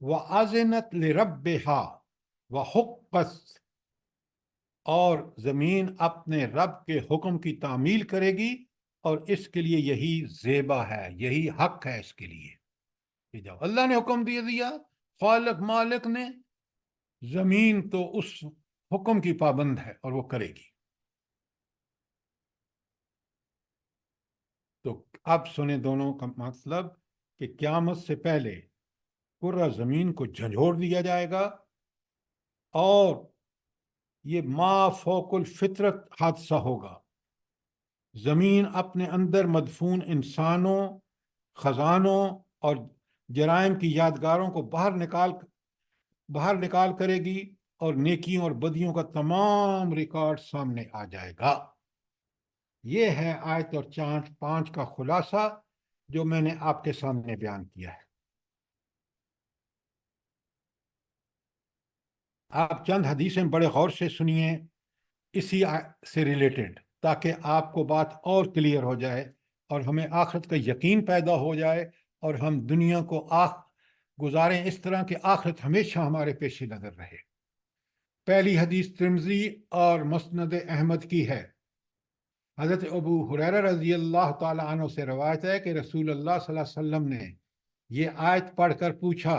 وَأَذِنَتْ لِرَبِّهَا وَحُقَّتْ، اور زمین اپنے رب کے حکم کی تعمیل کرے گی، اور اس کے لیے یہی زیبا ہے، یہی حق ہے اس کے لیے کہ جب اللہ نے حکم دے دیا، خالق مالک نے، زمین تو اس حکم کی پابند ہے اور وہ کرے گی۔ تو اب سنیں دونوں کا مطلب کہ قیامت سے پہلے کرہ زمین کو جھنجھوڑ دیا جائے گا، اور یہ ما فوق الفطرت حادثہ ہوگا۔ زمین اپنے اندر مدفون انسانوں، خزانوں اور جرائم کی یادگاروں کو باہر نکال کرے گی، اور نیکیوں اور بدیوں کا تمام ریکارڈ سامنے آ جائے گا۔ یہ ہے آیت اور 5 کا خلاصہ جو میں نے آپ کے سامنے بیان کیا ہے۔ آپ چند حدیثیں بڑے غور سے سنیے اسی سے ریلیٹڈ، تاکہ آپ کو بات اور کلیئر ہو جائے اور ہمیں آخرت کا یقین پیدا ہو جائے، اور ہم دنیا کو گزاریں اس طرح کہ آخرت ہمیشہ ہمارے پیش نظر رہے۔ پہلی حدیث ترمذی اور مسند احمد کی ہے۔ حضرت ابو ہریرہ رضی اللہ تعالی عنہ سے روایت ہے کہ رسول اللہ صلی اللہ علیہ وسلم نے یہ آیت پڑھ کر پوچھا،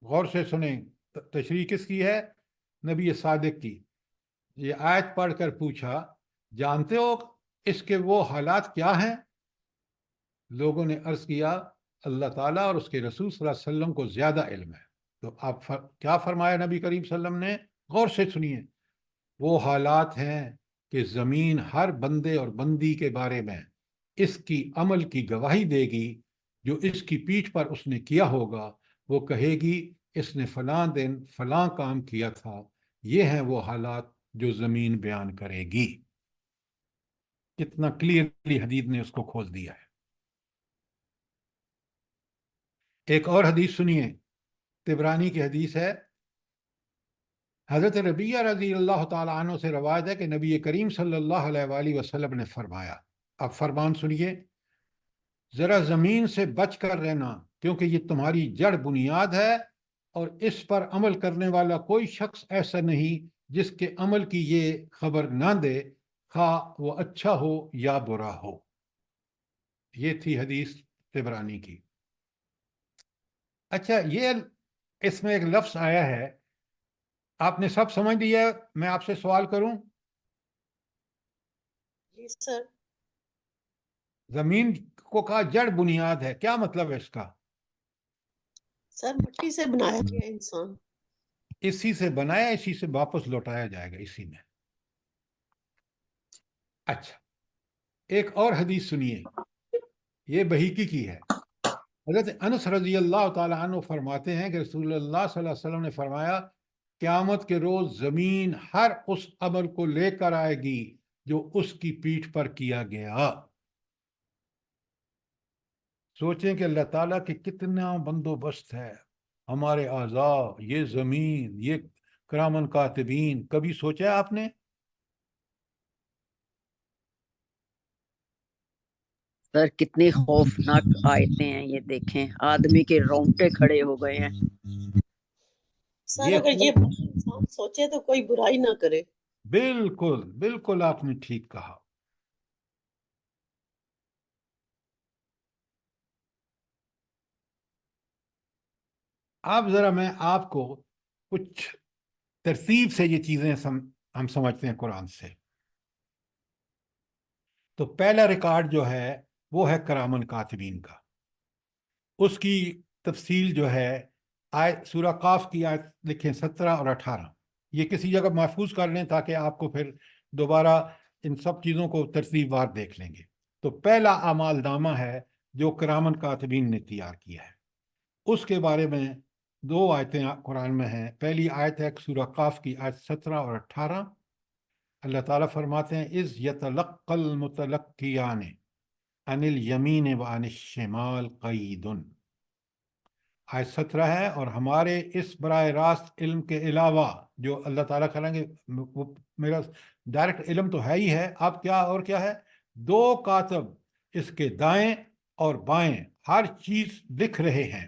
غور سے سنیں، تشریح کس کی ہے؟ نبی صادق کی۔ یہ آیت پڑھ کر پوچھا، جانتے ہو اس کے وہ حالات کیا ہیں؟ لوگوں نے عرض کیا، اللہ تعالیٰ اور اس کے رسول صلی اللہ علیہ وسلم کو زیادہ علم ہے۔ تو آپ کیا فرمایا نبی کریم صلی اللہ علیہ وسلم نے؟ غور سے سنیے، وہ حالات ہیں کہ زمین ہر بندے اور بندی کے بارے میں اس کی عمل کی گواہی دے گی، جو اس کی پیٹھ پر اس نے کیا ہوگا۔ وہ کہے گی اس نے فلاں دن فلاں کام کیا تھا۔ یہ ہیں وہ حالات جو زمین بیان کرے گی۔ کتنا کلیئرلی حدیث نے اس کو کھول دیا ہے۔ ایک اور حدیث سنیے، طبرانی کی حدیث ہے۔ حضرت ربیہ رضی اللہ تعالی عنہ سے روایت ہے کہ نبی کریم صلی اللہ علیہ وآلہ وسلم نے فرمایا، اب فرمان سنیے، ذرا زمین سے بچ کر رہنا، کیونکہ یہ تمہاری جڑ بنیاد ہے، اور اس پر عمل کرنے والا کوئی شخص ایسا نہیں جس کے عمل کی یہ خبر نہ دے، خواہ وہ اچھا ہو یا برا ہو۔ یہ تھی حدیث طبرانی کی۔ اچھا، یہ اس میں ایک لفظ آیا ہے، آپ نے سب سمجھ لیا؟ میں آپ سے سوال کروں؟ جی سر۔ زمین کو کہا جڑ بنیاد ہے، کیا مطلب ہے اس کا؟ سر مٹی سے بنایا گیا انسان، اسی سے بنایا، اسی سے واپس لوٹایا جائے گا، اسی میں۔ اچھا، ایک اور حدیث سنیے، یہ بحیقی کی ہے۔ حضرت انس رضی اللہ تعالی عنہ فرماتے ہیں کہ رسول اللہ صلی اللہ علیہ وسلم نے فرمایا، قیامت کے روز زمین ہر اس عمل کو لے کر آئے گی جو اس کی پیٹھ پر کیا گیا۔ سوچیں کہ اللہ تعالیٰ کی کتنا بندوبست ہے، ہمارے اعضاء، یہ زمین، یہ کرامن کاتبین، کبھی سوچا ہے آپ نے؟ سر کتنی خوفناک آیتیں ہیں یہ، دیکھیں آدمی کے رونگٹے کھڑے ہو گئے ہیں۔ سر اگر یہ انسان سوچے تو کوئی برائی نہ کرے۔ بالکل بالکل، آپ نے ٹھیک کہا۔ اب ذرا میں آپ کو کچھ ترتیب سے یہ چیزیں ہم سمجھتے ہیں قرآن سے۔ تو پہلا ریکارڈ جو ہے وہ ہے کرامن کاتبین کا۔ اس کی تفصیل جو ہے سورہ قاف کی آیت لکھیں 17 اور 18، یہ کسی جگہ محفوظ کر لیں تاکہ آپ کو پھر دوبارہ ان سب چیزوں کو ترتیب وار دیکھ لیں گے۔ تو پہلا اعمال نامہ ہے جو کرامن کاتبین نے تیار کیا ہے، اس کے بارے میں 2 آیتیں قرآن میں ہیں۔ پہلی آیت ہے سورہ قاف کی آیت 17 اور 18۔ اللہ تعالیٰ فرماتے ہیں، اذ یتلقی المتلقیان عن الیمین وعن الشمال قعید۔ آیت 17 ہے، اور ہمارے اس براہ راست علم کے علاوہ جو اللہ تعالیٰ کریں گے، وہ میرا ڈائریکٹ علم تو ہے ہی ہے، اب کیا اور کیا ہے، 2 کاتب اس کے دائیں اور بائیں ہر چیز لکھ رہے ہیں۔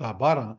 12,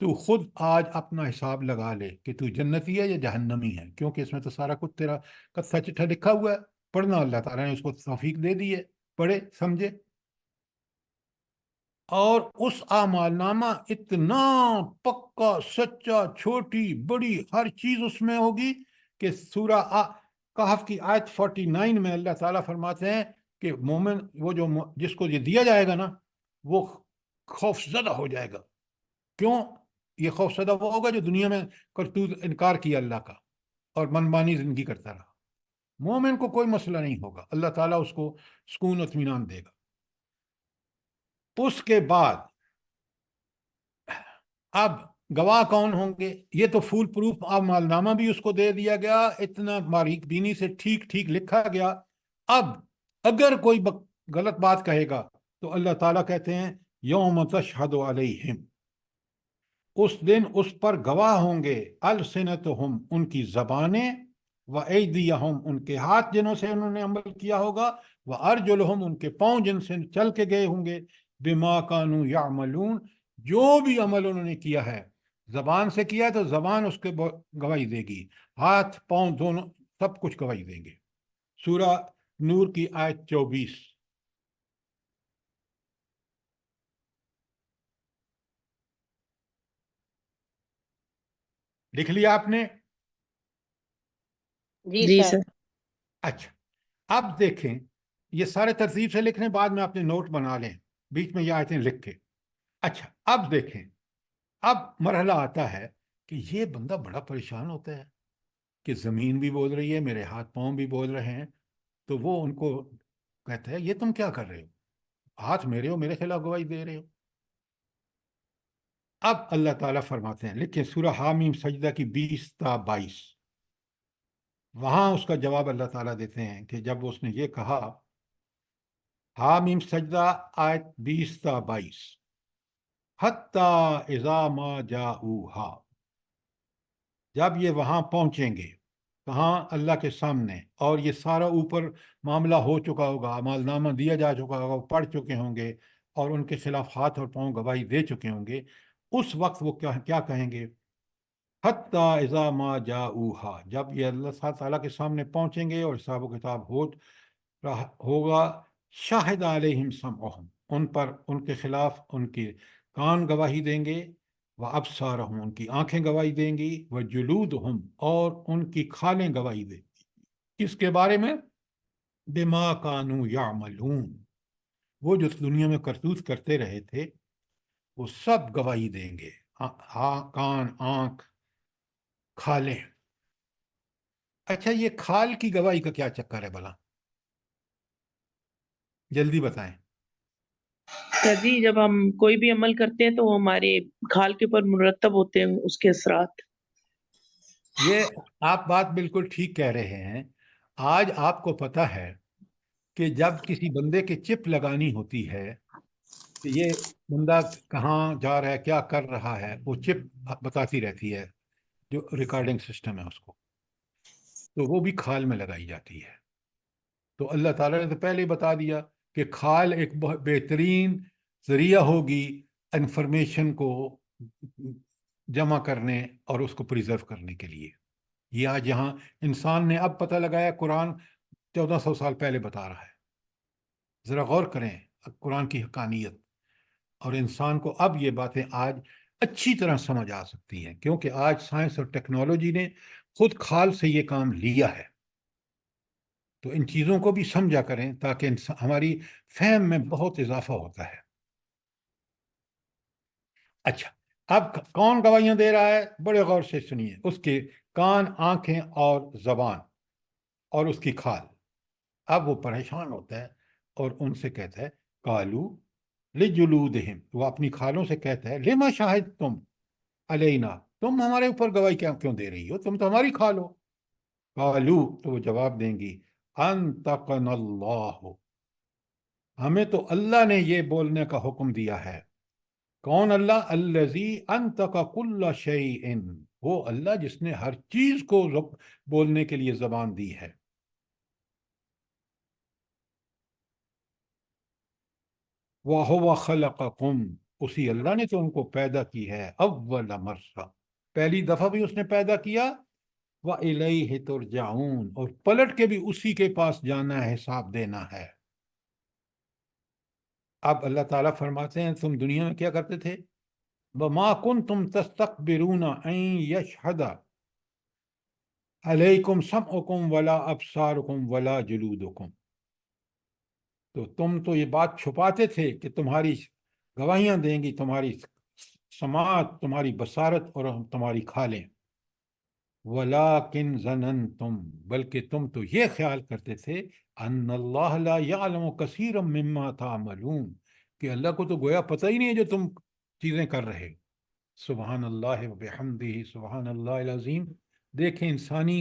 تو خود آج اپنا حساب لگا لے کہ تو جنتی ہے یا جہنمی ہے، کیونکہ اس میں تو سارا کچھ تیرا کتھا چٹھا لکھا ہوا ہے۔ پڑھنا اللہ تعالیٰ نے اس کو توفیق دے دی ہے، پڑھے سمجھے۔ اور اس اعمال نامہ اتنا پکا سچا، چھوٹی بڑی ہر چیز اس میں ہوگی کہ سورہ کہف کی آیت 49 میں اللہ تعالیٰ فرماتے ہیں کہ مومن وہ جو جس کو یہ دیا جائے گا نا وہ خوف زدہ ہو جائے گا۔ کیوں یہ خوف زدہ وہ ہوگا؟ جو دنیا میں کرتوت انکار کیا اللہ کا اور منمانی زندگی کرتا رہا۔ مومن کو کوئی مسئلہ نہیں ہوگا، اللہ تعالیٰ اس کو سکون و اطمینان دے گا۔ اس کے بعد اب گواہ کون ہوں گے؟ یہ تو فول پروف اعمال نامہ بھی اس کو دے دیا گیا، اتنا باریک بینی سے ٹھیک ٹھیک لکھا گیا۔ اب اگر کوئی غلط بات کہے گا تو اللہ تعالیٰ کہتے ہیں یوم تشہد علیہم، اس دن اس پر گواہ ہوں گے السنتہم، ان کی زبانیں، وایدیہم، ان کے ہاتھ جنہوں سے انہوں نے عمل کیا ہوگا، وارجلہم، ان کے پاؤں جن سے چل کے گئے ہوں گے، بما کانوا یعملون، جو بھی عمل انہوں نے کیا ہے۔ زبان سے کیا تو زبان اس کے گواہی دے گی، ہاتھ پاؤں دونوں سب کچھ گواہی دیں گے۔ سورہ نور کی آیت 24۔ لکھ لیا آپ نے؟ جی جی سر۔ سر۔ اچھا، اب دیکھیں، یہ سارے ترتیب سے لکھنے بعد میں اپنے نوٹ بنا لیں، بیچ میں یہ آیتیں لکھ کے۔ اچھا اب دیکھیں، اب مرحلہ آتا ہے کہ یہ بندہ بڑا پریشان ہوتا ہے کہ زمین بھی بول رہی ہے، میرے ہاتھ پاؤں بھی بول رہے ہیں، تو وہ ان کو کہتا ہے یہ تم کیا کر رہے ہو؟ ہاتھ میرے ہو، میرے خلاف گواہی دے رہے ہو۔ اب اللہ تعالیٰ فرماتے ہیں، لکھیں سورہ حامیم سجدہ کی 20 تا 22، وہاں اس کا جواب اللہ تعالیٰ دیتے ہیں کہ جب اس نے یہ کہا، حامیم سجدہ آیت 20 تا 22، حتی اذا ما جاؤہا، جب یہ وہاں پہنچیں گے، کہاں؟ اللہ کے سامنے، اور یہ سارا اوپر معاملہ ہو چکا ہوگا، اعمال نامہ دیا جا چکا ہوگا، وہ پڑھ چکے ہوں گے اور ان کے خلاف ہاتھ اور پاؤں گواہی دے چکے ہوں گے، اس وقت وہ کیا کہیں گے؟ حتی اذا ما جاؤہا، جب یہ اللہ تعالیٰ کے سامنے پہنچیں گے اور حساب و کتاب ہوگا، شاہد علیہم سمعہم، ان پر ان کے خلاف ان کے کان گواہی دیں گے، وَأَبْصَارُهُمْ، ان کی آنکھیں گواہی دیں گی، وَجُلُودُهُمْ، اور ان کی کھالیں گواہی دیں گی۔ کس کے بارے میں؟ بِمَا كَانُوا يَعْمَلُونَ، وہ جو دنیا میں کرتوت کرتے رہے تھے وہ سب گواہی دیں گے، کان، آنکھ، کھالیں۔ اچھا یہ کھال کی گواہی کا کیا چکر ہے بھلا؟ جلدی بتائیں۔ سر جی جب ہم کوئی بھی عمل کرتے ہیں تو وہ ہمارے کھال کے اوپر مرتب ہوتے ہیں اس کے اثرات۔ یہ آپ بات بالکل ٹھیک کہہ رہے ہیں۔ آج آپ کو پتہ ہے کہ جب کسی بندے کے چپ لگانی ہوتی ہے کہ یہ بندہ کہاں جا رہا ہے، کیا کر رہا ہے، وہ چپ بتاتی رہتی ہے، جو ریکارڈنگ سسٹم ہے اس کو، تو وہ بھی کھال میں لگائی جاتی ہے۔ تو اللہ تعالیٰ نے تو پہلے ہی بتا دیا کہ کھال ایک بہت بہترین ذریعہ ہوگی انفارمیشن کو جمع کرنے اور اس کو پریزرو کرنے کے لیے۔ یہ آج یہاں انسان نے اب پتہ لگایا، قرآن 1400 سال پہلے بتا رہا ہے۔ ذرا غور کریں قرآن کی حقانیت، اور انسان کو اب یہ باتیں آج اچھی طرح سمجھ آ سکتی ہیں، کیونکہ آج سائنس اور ٹیکنالوجی نے خود کھال سے یہ کام لیا ہے۔ تو ان چیزوں کو بھی سمجھا کریں تاکہ ہماری فہم میں بہت اضافہ ہوتا ہے۔ اچھا اب کون گواہیاں دے رہا ہے؟ بڑے غور سے سنیے، اس کے کان، آنکھیں اور زبان اور اس کی کھال۔ اب وہ پریشان ہوتا ہے اور ان سے کہتا ہے قالو لجلودہم، وہ اپنی کھالوں سے کہتا ہے لما شاہدتم علینا، تم ہمارے اوپر گواہی کیوں دے رہی ہو؟ تم تو ہماری کھال ہو۔ قالو، تو وہ جواب دیں گی انطقنا اللہ، ہمیں تو اللہ نے یہ بولنے کا حکم دیا ہے۔ کون اللہ؟ الذی انطق کل شیء، وہ اللہ جس نے ہر چیز کو بولنے کے لیے زبان دی ہے۔ وَهُوَ خَلَقَكُمْ، اسی اللہ نے تو ان کو پیدا کی ہے اول مرہ، پہلی دفعہ بھی اس نے پیدا کیا، وَإِلَيْهِ تُرْجَعُونَ، اور پلٹ کے بھی اسی کے پاس جانا ہے، حساب دینا ہے۔ اب اللہ تعالیٰ فرماتے ہیں تم دنیا میں کیا کرتے تھے؟ وَمَا كُنْتُمْ تَسْتَكْبِرُونَ أَن يَشْهَدَ عَلَيْكُمْ سَمْعُكُمْ وَلَا أَبْصَارُكُمْ وَلَا جُلُودُكُمْ، تو تم تو یہ بات چھپاتے تھے کہ تمہاری گواہیاں دیں گی تمہاری سماعت، تمہاری بصارت اور تمہاری کھالیں، وَلَٰكِنْ ظَنَنْتُمْ، بلکہ تم تو یہ خیال کرتے تھے، أَنَّ اللَّهَ لَا يَعْلَمُ كَثِيرًا مِّمَّا تَعْمَلُونَ، کہ اللہ کو تو گویا پتہ ہی نہیں ہے جو تم چیزیں کر رہے۔ سبحان اللہ وبحمدہ، سبحان اللہ العظیم۔ دیکھیں انسانی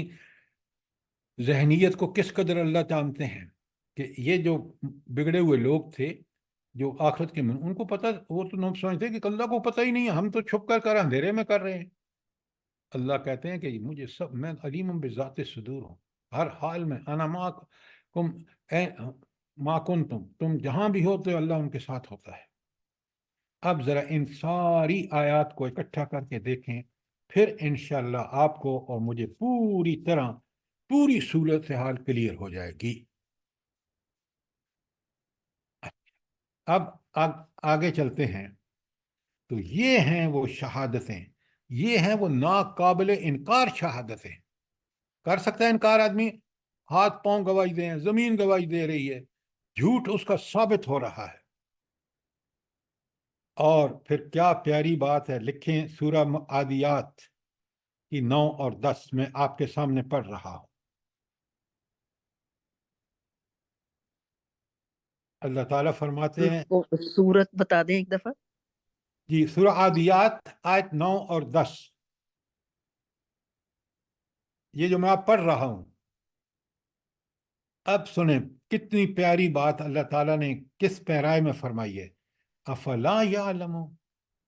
ذہنیت کو کس قدر اللہ جانتے ہیں، کہ یہ جو بگڑے ہوئے لوگ تھے جو آخرت کے ان کو پتہ، وہ تو نہ سمجھتے کہ اللہ کو پتہ ہی نہیں ہے، ہم تو چھپ کر اندھیرے میں کر رہے ہیں۔ اللہ کہتے ہیں کہ مجھے سب، میں علیم بذات صدور ہوں، ہر حال میں، انا معکم، ما کنتم، تم جہاں بھی ہو تو اللہ ان کے ساتھ ہوتا ہے۔ اب ذرا ان ساری آیات کو اکٹھا کر کے دیکھیں، پھر انشاءاللہ آپ کو اور مجھے پوری طرح پوری صورتحال کلیئر ہو جائے گی۔ اب آگے چلتے ہیں، تو یہ ہیں وہ شہادتیں، یہ ہیں وہ ناقابل انکار شہادتیں۔ کر سکتا ہے انکار آدمی، ہاتھ پاؤں گواہی دیں، زمین گواہی دے رہی ہے، جھوٹ اس کا ثابت ہو رہا ہے۔ اور پھر کیا پیاری بات ہے، لکھیں سورہ عادیات کی 9 اور 10 میں آپ کے سامنے پڑھ رہا ہوں۔ اللہ تعالیٰ فرماتے ہیں، سورت بتا دیں ایک دفعہ۔ جی سورہ عادیات آیت 9 اور 10، یہ جو میں آپ پڑھ رہا ہوں، اب سنیں کتنی پیاری بات اللہ تعالیٰ نے کس پیرائے میں فرمائی ہے۔ افلا یعلم،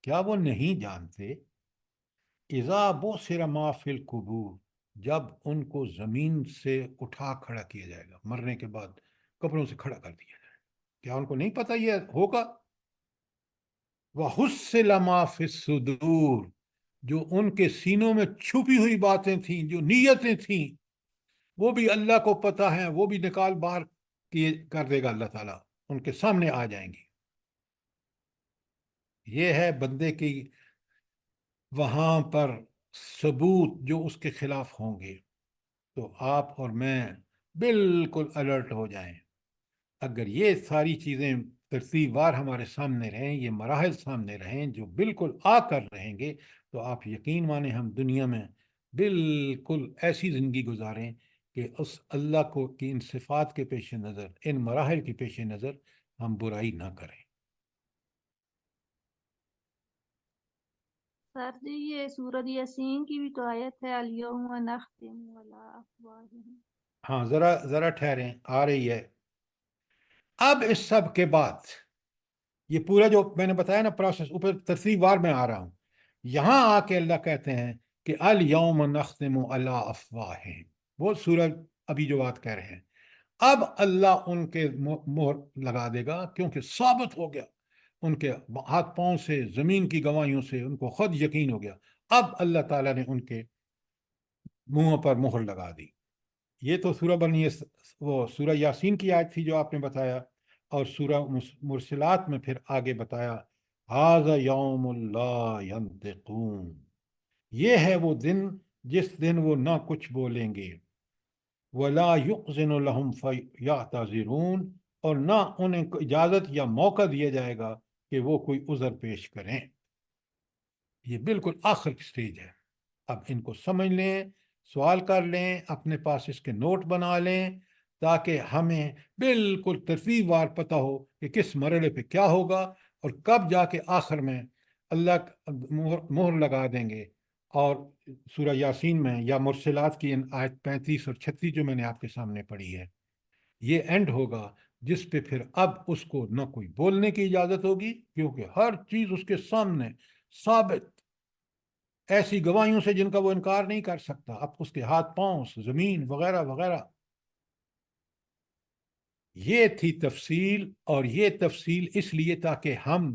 کیا وہ نہیں جانتے، اذا بؤثر ما فی القبور، جب ان کو زمین سے اٹھا کھڑا کیا جائے گا، مرنے کے بعد قبروں سے کھڑا کر دیا جائے گا، کیا ان کو نہیں پتہ یہ ہوگا؟ وَحُصِّلَ مَا فِي الصُّدُورِ، جو ان کے سینوں میں چھپی ہوئی باتیں تھیں، جو نیتیں تھیں، وہ بھی اللہ کو پتہ ہیں، وہ بھی نکال باہر کر دے گا اللہ تعالیٰ، ان کے سامنے آ جائیں گی۔ یہ ہے بندے کی وہاں پر ثبوت جو اس کے خلاف ہوں گے۔ تو آپ اور میں بالکل الرٹ ہو جائیں۔ اگر یہ ساری چیزیں ترتیب وار ہمارے سامنے رہیں، یہ مراحل سامنے رہیں جو بالکل آ کر رہیں گے، تو آپ یقین مانیں ہم دنیا میں بالکل ایسی زندگی گزاریں کہ اس اللہ کو کی ان صفات کے پیش نظر، ان مراحل کے پیش نظر ہم برائی نہ کریں۔ سر جی یہ سورۃ یاسین کی بھی تو آیت ہے، الیوم نختم علی افواہہم۔ ہاں ذرا ٹھہریں، آ رہی ہے۔ اب اس سب کے بعد یہ پورا جو میں نے بتایا نا پروسیس، اوپر ترتیب وار میں آ رہا ہوں، یہاں آ کے اللہ کہتے ہیں کہ الیوم نختم علی افواہہم، وہ سورج ابھی جو بات کہہ رہے ہیں، اب اللہ ان کے مہر لگا دے گا، کیونکہ ثابت ہو گیا ان کے ہاتھ پاؤں سے، زمین کی گواہیوں سے ان کو خود یقین ہو گیا، اب اللہ تعالیٰ نے ان کے منہوں پر مہر لگا دی۔ یہ تو سورہ بنی وہ سورہ یاسین کی آیت تھی جو آپ نے بتایا، اور سورہ مرسلات میں پھر آگے بتایا ھذا یوم لا ینطقون، یہ ہے وہ دن جس دن وہ نہ کچھ بولیں گے، ولا یؤذن لہم فیعتذرون، اور نہ انہیں اجازت یا موقع دیا جائے گا کہ وہ کوئی عذر پیش کریں۔ یہ بالکل آخر کی سٹیج ہے۔ اب ان کو سمجھ لیں، سوال کر لیں، اپنے پاس اس کے نوٹ بنا لیں، تاکہ ہمیں بالکل ترتیب وار پتہ ہو کہ کس مرحلے پہ کیا ہوگا، اور کب جا کے آخر میں اللہ مہر لگا دیں گے۔ اور سورہ یاسین میں یا مرسلات کی آیت 35 اور 36 جو میں نے آپ کے سامنے پڑھی ہے، یہ اینڈ ہوگا جس پہ پھر اب اس کو نہ کوئی بولنے کی اجازت ہوگی، کیونکہ ہر چیز اس کے سامنے ثابت، ایسی گواہیوں سے جن کا وہ انکار نہیں کر سکتا، اب اس کے ہاتھ پاؤں، زمین وغیرہ وغیرہ۔ یہ تھی تفصیل، اور یہ تفصیل اس لیے تاکہ ہم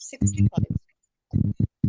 65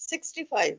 65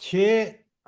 6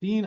3